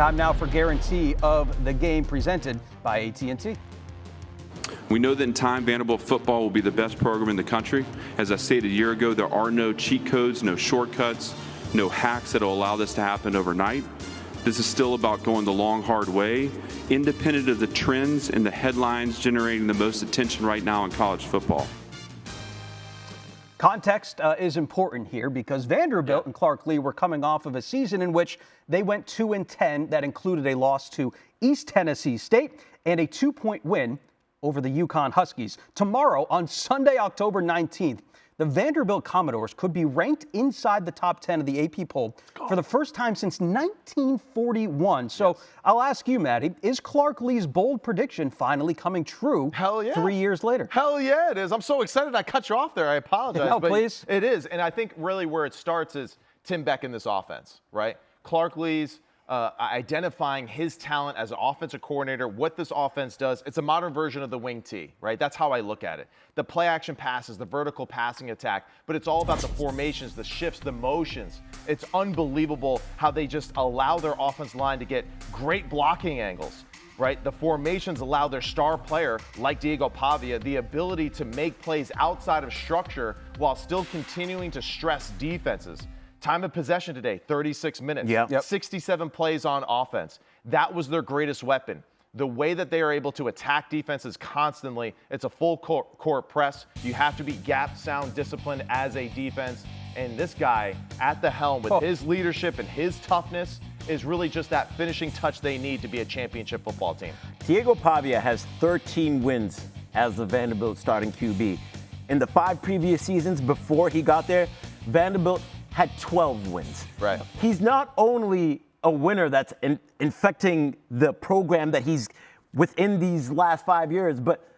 Time now for Guarantee of the Game, presented by AT&T. We know that in time, Vanderbilt football will be the best program in the country. As I stated a year ago, there are no cheat codes, no shortcuts, no hacks that will allow this to happen overnight. This is still about going the long, hard way, independent of the trends and the headlines generating the most attention right now in college football. Context is important here because Vanderbilt and Clark Lea were coming off of a season in which they went 2-10. That included a loss to East Tennessee State and a 2-point win over the UConn Huskies. Tomorrow, on Sunday, October 19th, the Vanderbilt Commodores could be ranked inside the top 10 of the AP poll for the first time since 1941. So I'll ask you, Maddie, is Clark Lea's bold prediction finally coming true? Hell yeah. 3 years later? Hell yeah, it is. I'm so excited I cut you off there. I apologize. No, but please. It is. And I think really where it starts is Tim Beck in this offense, right? Clark Lea's identifying his talent as an offensive coordinator, what this offense does. It's a modern version of the wing T, right? That's how I look at it. The play action passes, the vertical passing attack, but it's all about the formations, the shifts, the motions. It's unbelievable how they just allow their offensive line to get great blocking angles, right? The formations allow their star player, like Diego Pavia, the ability to make plays outside of structure while still continuing to stress defenses. Time of possession today, 36 minutes. 67 plays on offense. That was their greatest weapon. The way that they are able to attack defenses constantly, it's a full court press. You have to be gap sound disciplined as a defense. And this guy at the helm with his leadership and his toughness is really just that finishing touch they need to be a championship football team. Diego Pavia has 13 wins as the Vanderbilt starting QB. In the 5 previous seasons before he got there, Vanderbilt had 12 wins. Right. He's not only a winner that's infecting the program that he's within these last 5 years, but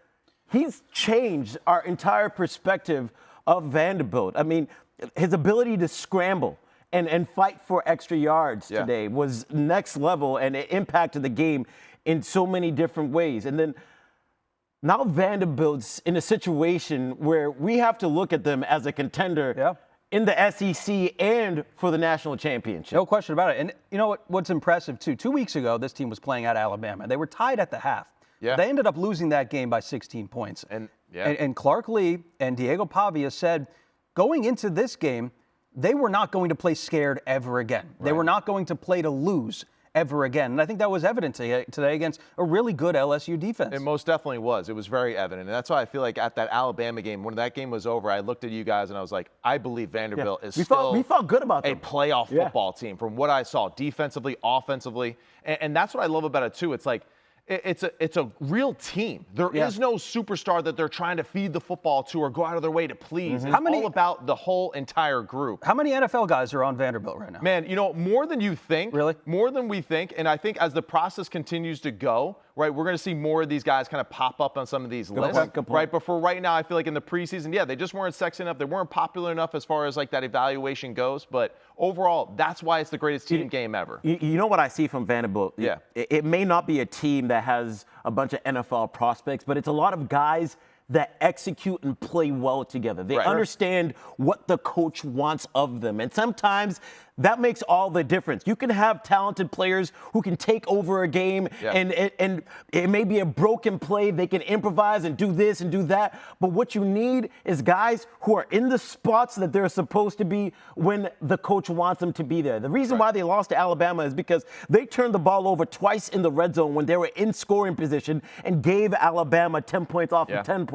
he's changed our entire perspective of Vanderbilt. I mean, his ability to scramble and fight for extra yards today was next level, and it impacted the game in so many different ways. And then now Vanderbilt's in a situation where we have to look at them as a contender in the SEC and for the national championship. No question about it. And you know what's impressive, too? 2 weeks ago, this team was playing at Alabama. They were tied at the half. They ended up losing that game by 16 points. And Clark Lea and Diego Pavia said going into this game, they were not going to play scared ever again. They were not going to play to lose ever again. And I think that was evident today against a really good LSU defense. It most definitely was. It was very evident. And that's why I feel like at that Alabama game, when that game was over, I looked at you guys and I was like, I believe Vanderbilt is still we felt good about them. A playoff football team from what I saw defensively, offensively. And that's what I love about it, too. It's like, it's a real team. There is no superstar that they're trying to feed the football to or go out of their way to please. It's all about the whole entire group. How many NFL guys are on Vanderbilt right now? Man, you know, more than you think. Really? More than we think. And I think as the process continues to go, right, we're going to see more of these guys kind of pop up on some of these lists. Good point. Right? But for right now, I feel like in the preseason, they just weren't sexy enough. They weren't popular enough as far as like that evaluation goes. But overall, that's why it's the greatest team game ever. You know what I see from Vanderbilt? Yeah. It may not be a team that has a bunch of NFL prospects, but it's a lot of guys that execute and play well together. They understand what the coach wants of them. And sometimes that makes all the difference. You can have talented players who can take over a game and it may be a broken play. They can improvise and do this and do that. But what you need is guys who are in the spots that they're supposed to be when the coach wants them to be there. The reason why they lost to Alabama is because they turned the ball over twice in the red zone when they were in scoring position and gave Alabama 10 points off of 10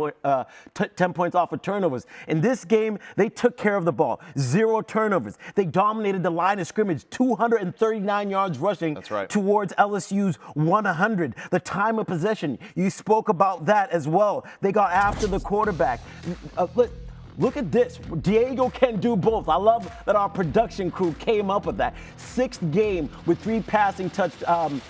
points off of turnovers. In this game, they took care of the ball. 0 turnovers. They dominated the line of scrimmage, 239 yards rushing towards LSU's 100. The time of possession, you spoke about that as well. They got after the quarterback. Look at this. Diego can do both. I love that our production crew came up with that. 6th game with 3 passing touchdowns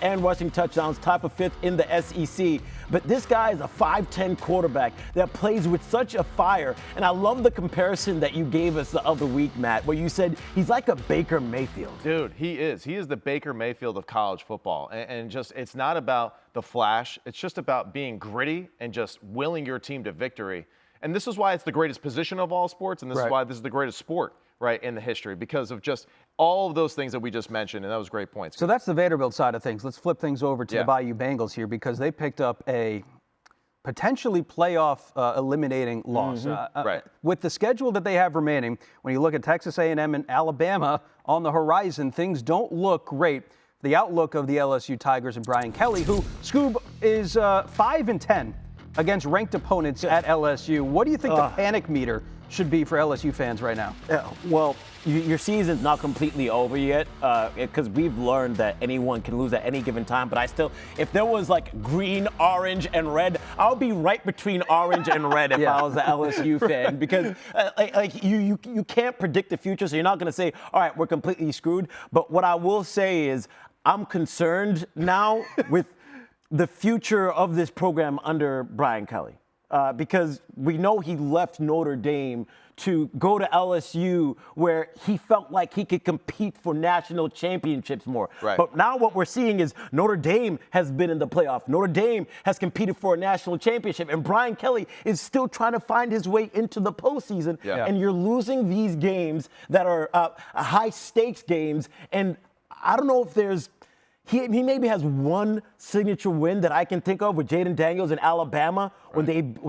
and rushing touchdowns, tied for 5th in the SEC. But this guy is a 5'10 quarterback that plays with such a fire. And I love the comparison that you gave us the other week, Matt, where you said he's like a Baker Mayfield. Dude, he is. He is the Baker Mayfield of college football. And just, it's not about the flash. It's just about being gritty and just willing your team to victory. And this is why it's the greatest position of all sports, and this is why this is the greatest sport. right, in the history because of just all of those things that we just mentioned, and that was great points. So that's the Vanderbilt side of things. Let's flip things over to the Bayou Bengals here because they picked up a potentially playoff eliminating loss. Right. With the schedule that they have remaining, when you look at Texas A&M and Alabama on the horizon, things don't look great. The outlook of the LSU Tigers and Brian Kelly, who, Scoob, is 5-10 against ranked opponents at LSU. What do you think the panic meter should be for LSU fans right now? Well, your season's not completely over yet because we've learned that anyone can lose at any given time. But if there was like green, orange, and red, I'll be right between orange and red if I was an LSU fan because you can't predict the future, so you're not going to say, all right, we're completely screwed. But what I will say is I'm concerned now with the future of this program under Brian Kelly. Because we know he left Notre Dame to go to LSU where he felt like he could compete for national championships more. Right. But now what we're seeing is Notre Dame has been in the playoff. Notre Dame has competed for a national championship. And Brian Kelly is still trying to find his way into the postseason. Yeah. And you're losing these games that are high-stakes games. And I don't know if there's He maybe has one signature win that I can think of with Jaden Daniels in Alabama when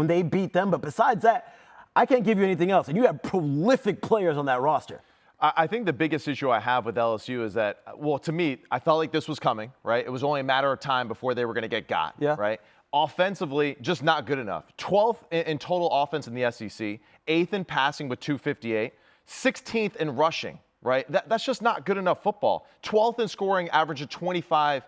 they beat them. But besides that, I can't give you anything else. And you have prolific players on that roster. I think the biggest issue I have with LSU is that, well, to me, I felt like this was coming, right? It was only a matter of time before they were going to get got, right? Offensively, just not good enough. 12th in total offense in the SEC, 8th in passing with 258, 16th in rushing. Right? That's just not good enough football. 12th in scoring, average of 25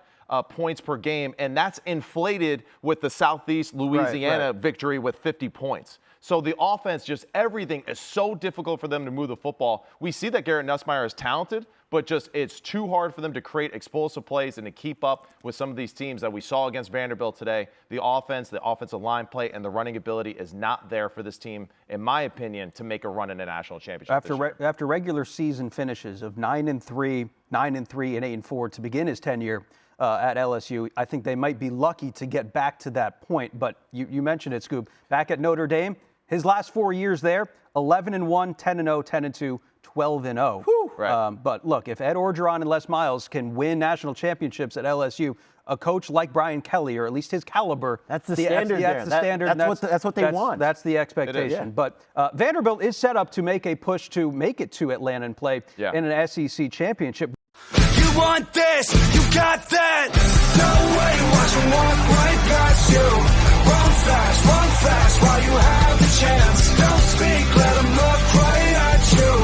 points per game, and that's inflated with the Southeast Louisiana victory with 50 points. So the offense, just everything is so difficult for them to move the football. We see that Garrett Nussmeier is talented, but just it's too hard for them to create explosive plays and to keep up with some of these teams that we saw against Vanderbilt today. The offensive line play, and the running ability is not there for this team, in my opinion, to make a run in a national championship. After regular season finishes of 9-3, 9-3, and 8-4 to begin his tenure at LSU, I think they might be lucky to get back to that point. But you mentioned it, Scoop. Back at Notre Dame, his last 4 years there, 11-1, 10-0, 10-2, 12-0. Right. But look, if Ed Orgeron and Les Miles can win national championships at LSU, a coach like Brian Kelly, or at least his caliber, that's the standard. That's the standard. That's what they want. That's the expectation. But Vanderbilt is set up to make a push to make it to Atlanta and play in an SEC championship. You want this, you got that. No way, watch them walk right past you. Run fast while you have the chance. Don't speak, let them look right at you.